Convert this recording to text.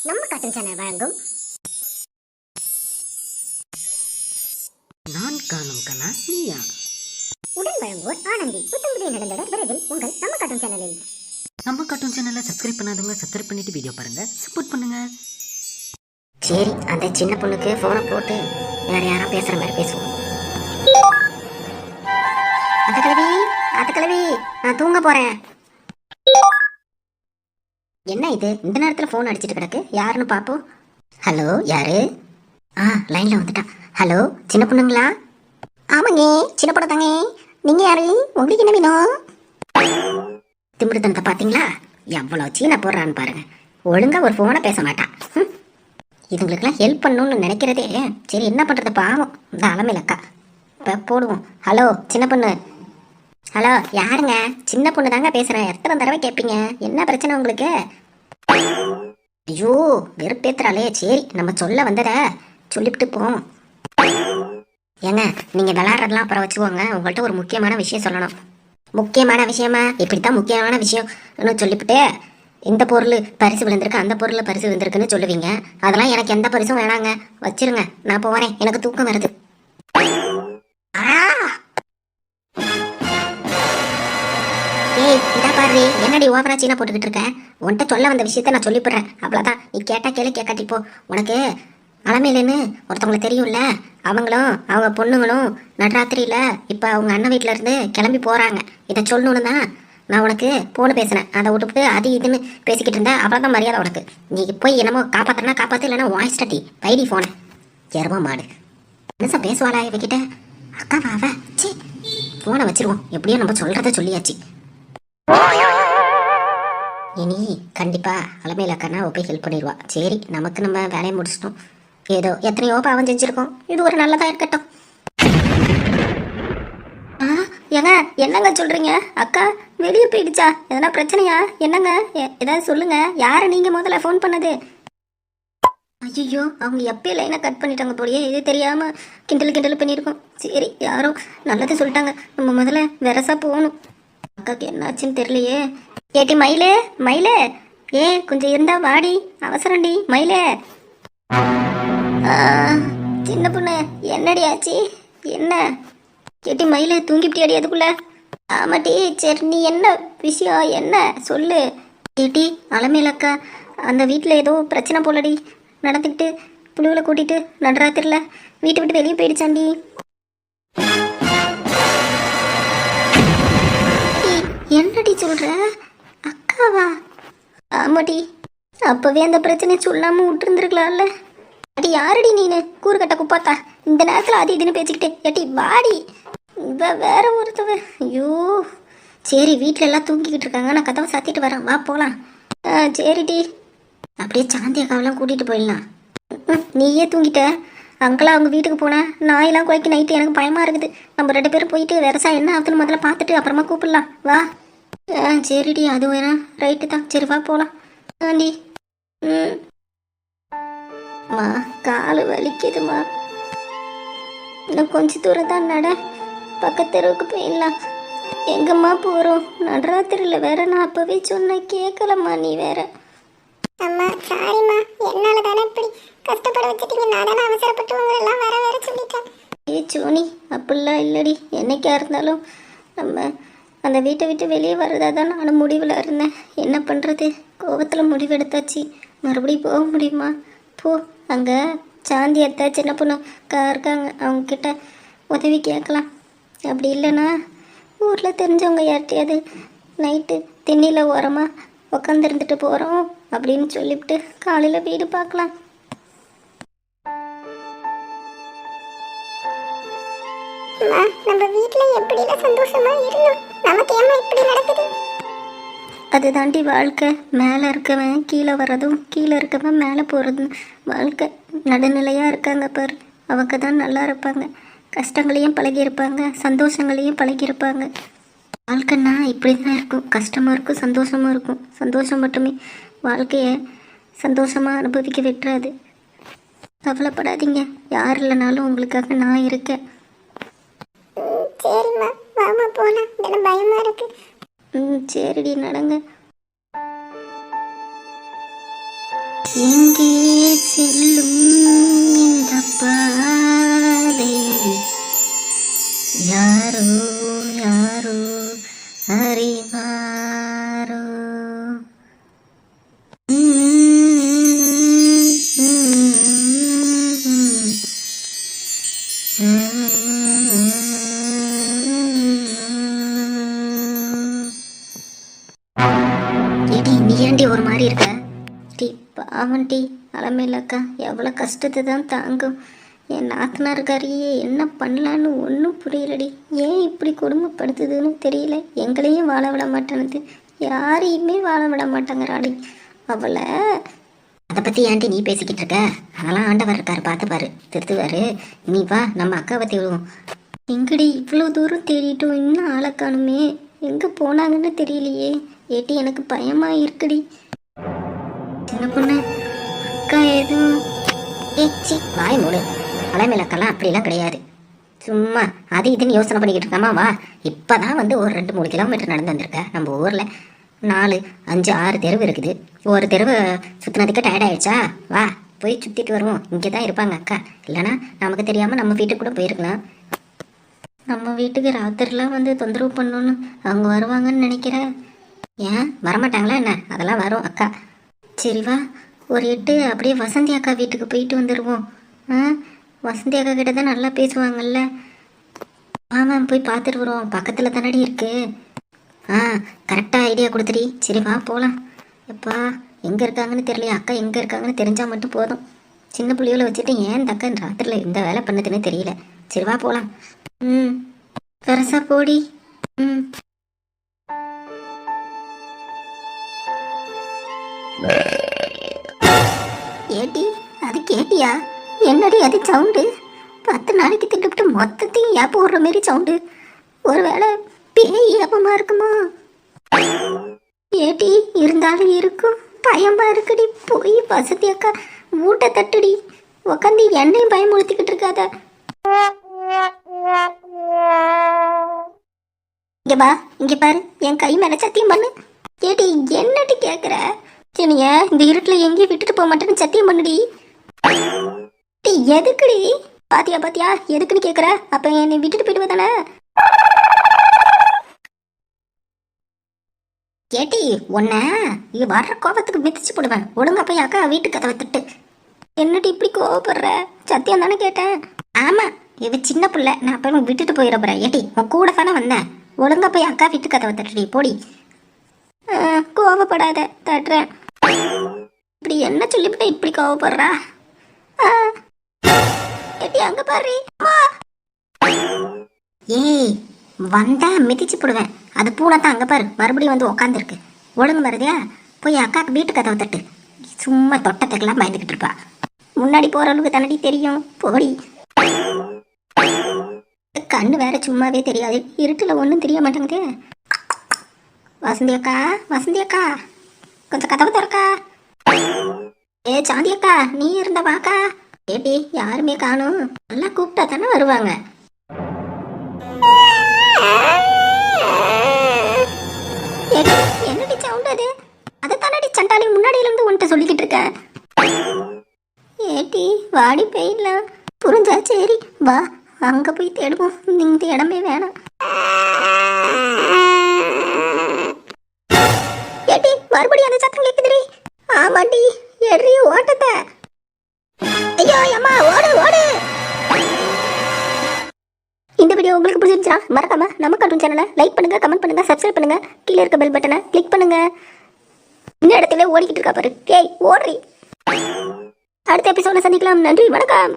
நம்ம cotton channel வழங்கும் நான் காணும் கனா நீயா உடன் வழங்குவோர் ஆனந்தி. புத்தம்புதிய நடந்தட விரைவில் உங்கள் நம்ம காட்டன் சேனலில். நம்ம கார்ட்டூன் சேனலை சப்ஸ்கிரைப் பண்ணாதவங்க சப்ஸ்கிரைப் பண்ணிட்டு வீடியோ பாருங்க, சப்போர்ட் பண்ணுங்க. சரி, அந்த சின்ன பொண்ணுக்கு போனை போட்டு வேற யாரும் பேசுற மாதிரி பேசுவோம். அத்த கிழவி, நான் தூங்க போறேன். என்ன இது இந்த நேரத்துல போன் அடிச்சிட்டு கிடக்கு? யாருன்னு பாப்போம். ஹலோ, யாரு? லைன்ல வந்துட்டா. ஹலோ, சின்ன பொண்ணுங்களா? ஆமாங்க, சின்ன பொண்ணு தாங்க. நீங்க யாரு? உங்களுக்கு என்ன வேணும்? திமிருத்தனத்தை பாத்தீங்களா? எவ்வளவு சீனா போடுறான்னு பாருங்க. ஒழுங்கா ஒரு போனை பேச மாட்டான். இதுங்களுக்கெல்லாம் ஹெல்ப் பண்ணணும்னு நினைக்கிறதே. சரி, என்ன பண்றது, பாவம் இந்த அலமையிலக்கா. இப்போ போடுவோம். ஹலோ சின்ன பொண்ணு. ஹலோ, யாருங்க? சின்ன பொண்ணு தாங்க பேசுறேன். எத்தனை தடவை கேட்பீங்க? என்ன பிரச்சனை உங்களுக்கு? ஐயோ, வெறுப்பேத்துறாளே. சரி, நம்ம சொல்ல வந்தத சொல்லிவிட்டு போவோம். ஏங்க, நீங்க விளையாடுறதெல்லாம் அப்புறம் வச்சுக்கோங்க. உங்கள்கிட்ட ஒரு முக்கியமான விஷயம் சொல்லணும். முக்கியமான விஷயமா? இப்படித்தான் முக்கியமான விஷயம்னு சொல்லிவிட்டு இந்த பொருள் பரிசு விழுந்திருக்கு, அந்த பொருள் பரிசு விழுந்திருக்குன்னு சொல்லுவீங்க. அதெல்லாம் எனக்கு எந்த பரிசும் வேணாங்க, வச்சிருங்க. நான் போறேன், எனக்கு தூக்கம் வருது. ஏய், இதா பாரு, என்னடி ஓவரா சீனா போட்டுக்கிட்டு இருக்க? உன்கிட்ட சொல்ல வந்த விஷயத்த நான் சொல்லிவிடுறேன், அவ்வளோதான். நீ கேட்டா கேளு, கேட்காட்டி போ. உனக்கு அலமையிலன்னு ஒருத்தவங்களை தெரியும்ல, அவங்களும் அவங்க பொண்ணுங்களும் நடுராத்திரியில் இப்போ அவங்க அண்ணன் வீட்டில் இருந்து கிளம்பி போகிறாங்க. இதை சொல்லணுன்னு தான் நான் உனக்கு போன பேசினேன். அதை விட்டுவிட்டு அது இதுன்னு பேசிக்கிட்டு இருந்தேன். அவ்வளோதான் மரியாதை உனக்கு. நீ போய் என்னமோ காப்பாற்றுனா காப்பாற்று, இல்லைன்னா வாய்ஸ் டட்டி வைடி ஃபோனை. எருமா மாடு மனுஷன் பேசுவாளா இவகிட்ட? அக்காவா அவ? சி, ஃபோனை வச்சிருவோம். எப்படியோ நம்ம சொல்கிறத சொல்லியாச்சு. இனி கண்டிப்பா அலமையில அக்கா போய் ஹெல்ப் பண்ணிடுவா. சரி, நமக்கு நம்ம வேலையை முடிச்சிட்டோம். ஏதோ எத்தனையோ பாவம் செஞ்சிருக்கோம், இது ஒரு நல்லதா இருக்கட்டும். ஏங்க, என்னங்க சொல்றீங்க? அக்கா வெளியே போயிடுச்சா? எதனா பிரச்சனையா? என்னங்க, ஏதாவது சொல்லுங்க. யாரை நீங்க முதல்ல ஃபோன் பண்ணது? ஐயோ, அவங்க எப்பயே லைனை கட் பண்ணிட்டாங்க போலியே. இது தெரியாம கிண்டல் பண்ணியிருக்கோம். சரி, யாரோ நல்லது சொல்லிட்டாங்க. நம்ம முதல்ல வெரசா போகணும். அக்காக்கு என்னாச்சுன்னு தெரியலையே. ஏட்டி மயிலே, மயிலே, கொஞ்சம் இருந்தா வாடி, அவசரண்டி மயிலே. சின்ன பொண்ணு, என்னடி ஆச்சு? என்ன கேட்டி மயிலே, தூங்கிப்பிட்டியாடி அதுக்குள்ள? ஆமாட்டி. சரி, நீ என்ன விஷயம், என்ன சொல்லு. கேட்டி, அலமேலக்கா அந்த வீட்டில் ஏதோ பிரச்சனை போலடி நடந்துக்கிட்டு புழுவில் கூட்டிட்டு நடுராத்திரில வீட்டை விட்டு வெளியே போயிடுச்சாண்டி. என்னடி சொல்ற? அக்காவா? ஆமாடி. அப்பவே அந்த பிரச்சனையை சொல்லாம விட்டுருந்துருக்கலாம்ல. அடி யாரடி நீனு? கூறு கட்ட குப்பாத்தா இந்த நேரத்தில் அது இதுன்னு பேசிக்கிட்டு. ஏட்டி வாடி, வேற ஒருத்தவ. ஐயோ, சரி, வீட்டில எல்லாம் தூங்கிக்கிட்டு இருக்காங்க, நான் கதவை சாத்திட்டு வரேன், வா போகலாம். சரிடி. அப்படியே சாந்தி அக்காவெல்லாம் கூட்டிகிட்டு போயிடலாம். நீயே தூங்கிட்ட. அங்கெல்லாம் அவங்க வீட்டுக்கு போனேன். நாயெல்லாம் குறைக்கி நைட்டு எனக்கு பயமாக இருக்குது. நம்ம 2 பேரும் போயிட்டு வெரசா என்ன ஆகுதுன்னு முதல்ல பார்த்துட்டு அப்புறமா கூப்பிடலாம், வா. சரிடி, அது வேணா ரைட்டு தான். சரி, வா போகலாம். ஆண்டி. மா, காலு வலிக்குதுமா. இன்னும் கொஞ்சம் தூரம் தான் நட, பக்கத்து தெருவுக்கு போயிடலாம். எங்கம்மா போகிறோம்? நடுராத்திரியில் வேற. நான் அப்போவே சொன்னேன், கேட்கலம்மா நீ வேற. அம்மா சாரிம்மா, என்னால தானே இப்படி கஷ்டப்பட வச்சுட்டீங்க. நான் தானே அவசரப்பட்டு உங்களெல்லாம் வர வேற சொல்லிட்டேன். சோனி, அப்படிலாம் இல்லடி. என்னைக்கா இருந்தாலும் நம்ம அந்த வீட்டை விட்டு வெளியே வர்றதா தான் நானும் முடிவில் இருந்தேன். என்ன பண்ணுறது, கோபத்தில் முடிவெடுத்தாச்சு. மறுபடியும் போக முடியுமா? போ. அங்கே சாந்தி அத்தை சின்ன பொண்ணு இருக்காங்க, அவங்கக்கிட்ட உதவி கேட்கலாம். அப்படி இல்லைன்னா ஊரில் தெரிஞ்சவங்க யார்கிட்டையாவது நைட்டு திண்ணியில் ஓரமாக உக்காந்துருந்துட்டு போகிறோம் அப்படின்னு சொல்லிவிட்டு காலையில் வீடு பார்க்கலாம். நம்ம வீட்ல எப்படிலாம் சந்தோஷமா இருந்தோம், நமக்கு ஏமா இப்படி நடக்குது? அது தாண்டி வாழ்க்கை. மேலே இருக்கவன் கீழே வர்றதும், கீழே இருக்கவன் மேலே போகிறதும் வாழ்க்கை. நடுநிலையாக இருக்காங்க பாரு, அவங்க தான் நல்லா இருப்பாங்க. கஷ்டங்களையும் பழகியிருப்பாங்க, சந்தோஷங்களையும் பழகியிருப்பாங்க. வாழ்க்கைன்னா இப்படி தான் இருக்கும். கஷ்டமாக இருக்கும், சந்தோஷமாக இருக்கும். சந்தோஷம் மட்டுமே வாழ்க்கையை சந்தோஷமாக அனுபவிக்க விட்டுறாது. கவலைப்படாதீங்க, யார் இல்லைனாலும் உங்களுக்காக நான் இருக்கேன். சரிம்மா, வாமா போலாம், எனக்கு பயமா இருக்கு. சரிடி, நடங்க. எங்கே செல்லும் இந்த பாதை யாரோ யாரோ அறிவாரோ. ஏடி நீ ஏண்டி ஒரு மாதிரி இருக்க? டீ பாவம் டீ, அலமேலக்கா எவ்வளோ கஷ்டத்தை தான் தாங்கும். என் நாத்தனார்காரியே என்ன பண்ணலான்னு ஒன்றும் புரியலடி. ஏன் இப்படி கொடுமைப்படுத்துதுன்னு தெரியல. எங்களையும் வாழ விட மாட்டேனுது, யாரையுமே வாழ விட மாட்டேங்கிறாடி அவளை. அதை பற்றி ஏன்டி நீ பேசிக்கிட்டு இருக்க? அதெல்லாம் ஆண்டவர் இருக்காரு, பார்த்துப்பாரு, திருத்துவாரு. நீ வா நம்ம அக்காவை தேடுவோம். எங்கடி இவ்வளோ தூரம் தேடிட்டோம், இன்னும் ஆளை காணுமே, எங்கே போனாங்கன்னு தெரியலையே. ஏட்டி எனக்கு பயமாக இருக்குடி. சின்ன பொண்ணு அக்கா எதுவும் ஏச்சி வாய் மூடு. அலைமேலக்கெல்லாம் அப்படிலாம் கிடையாது. சும்மா அது இதுன்னு யோசனை பண்ணிக்கிட்டு இருக்காமா. வா, இப்போ தான் வந்து ஒரு 2-3 கிலோமீட்டர் நடந்து வந்திருக்க. நம்ம ஊரில் 4, 5, 6 தெருவு இருக்குது. ஒரு தெருவு சுற்றினதுக்கு டயர்டாயிடுச்சா? வா போய் சுற்றிட்டு வருவோம். இங்கே தான் இருப்பாங்க அக்கா. இல்லைனா நமக்கு தெரியாமல் நம்ம வீட்டுக்கு கூட போயிருக்கலாம். நம்ம வீட்டுக்கு ராத்திரிலாம் வந்து தொந்தரவு பண்ணணுன்னு அவங்க வருவாங்கன்னு நினைக்கிறேன். ஏன் வரமாட்டாங்களா என்ன? அதெல்லாம் வரும் அக்கா. சரி வா, ஒரு 8 அப்படியே வசந்தி அக்கா வீட்டுக்கு போயிட்டு வந்துடுவோம். வசந்தி அக்கா கிட்ட தான் நல்லா பேசுவாங்கல்ல. ஆமாம், போய் பார்த்துட்டு வருவோம். பக்கத்தில் தானடி இருக்கு. கரெக்டாக ஐடியா கொடுத்துடி. சரி வா போகலாம். எப்பா எங்கே இருக்காங்கன்னு தெரியலையா? அக்கா எங்கே இருக்காங்கன்னு தெரிஞ்சால் மட்டும் போதும். சின்ன புள்ளியோல வச்சுட்டு ஏன் இந்த அக்கா ராத்திரியில் இந்த வேலை பண்ணதுன்னு தெரியல. சரி வா போகலாம். பெருசா போடி. ஏடி அது கேட்டியா? என்னடி அது சவுண்டு? 10 நாளைக்கு திட்டுவிட்டு மொத்தத்தையும் ஏப்ப விடுற மாரி சவுண்டு. ஒருவேளை பேய் ஏப்பமா இருக்குமா? ஏடி இருந்தாலும் இருக்கும், பயமா இருக்குடி. போய் வசதி அக்கா மூட்டை தட்டுடி. உக்காந்து என்னையும் பயமுறுத்திக்கிட்டு இருக்காத. இங்க பா, இங்க பாரு, என் கை மேல சத்தியம் பண்ணு. ஏடி என்னடி கேக்குற? என்னைய இந்த இருட்டில் எங்கேயும் விட்டுட்டு போக மாட்டேன்னு சத்தியம் பண்ணுடி. எதுக்குடி? பாத்தியா பாத்தியா எதுக்குன்னு கேக்குற? அப்ப என்னை விட்டுட்டு போயிடுவ தானே? கேட்டி உன்ன இது வர்ற கோபத்துக்கு மிதிச்சு போடுவேன். ஒழுங்கா போய் அக்கா வீட்டு கதவை தட்டு. என்னடி இப்படி கோவப்படுற? சத்தியம் தானே கேட்டேன். ஆமா, இது சின்ன பிள்ளை, நான் அப்ப விட்டுட்டு போயிட போறேன். ஏட்டி உன் கூட தானே வந்தேன். ஒழுங்கா போய் அக்கா வீட்டு கதவை தட்டுடி போடி. கோவப்படாத, தட்டுறேன். இப்படி என்ன சொல்லிவிட்ட இப்படி கோவப்படுறா? ஏட்டி அங்க பாரு. ஏய் வந்தா மிதிச்சு போடுவேன். அது பூனை தான் அங்க பாரு, மறுபடியும் வந்து உக்காந்துருக்கு. ஒழுங்கு மறதியா போய் அக்காக்கு வீட்டு கதவை தட்டு. சும்மா தொட்டத்துக்கெல்லாம் பயந்துக்கிட்டு இருப்பா. முன்னாடி போற அளவுக்கு தானடி தெரியும், போடி. கண்ணு வேற சும்மாவே தெரியாது, இருட்டுல ஒன்றும் தெரிய மாட்டேங்குது. வசந்தி அக்கா, வசந்தி அக்கா கொஞ்சம் கதவை திறக்கா. ஏ சாந்தி அக்கா நீ இருந்த வாக்கா. ஏடி யாருமே காணும், நல்லா கூப்பிட்டா தானே வருவாங்க. என்னடி சவுண்ட் அது? அதை தானடி சண்டாளி முன்னாடியில இருந்து உன்கிட்ட சொல்லிக்கிட்டு இருக்க. ஏடி வாடி போயிடலாம். புரிஞ்சா? சரி வா அங்க போய் தேடுவோம். இந்த இடமே வேணாம். ஏடி மறுபடியும் அந்த சத்தம் கேக்குதுடி. ஆமாடி, எரி ஓட்டத்தை. ஐயோ அம்மா ஓடு ஓடு. இந்த வீடியோ உங்களுக்கு பிடிச்சிருந்துச்சா மறக்காம நம்ம கார்ட்டூன் சேனலை லைக் பண்ணுங்க, கமெண்ட் பண்ணுங்க, சப்ஸ்கிரைப் பண்ணுங்க. கீழே இருக்க பெல் பட்டனை கிளிக் பண்ணுங்க. இந்த இடத்துல ஓடிக்கிட்டு இருக்கா பாரு, கேய் ஓடுறி. அடுத்த எபிசோட சந்திக்கலாம். நன்றி, வணக்கம்.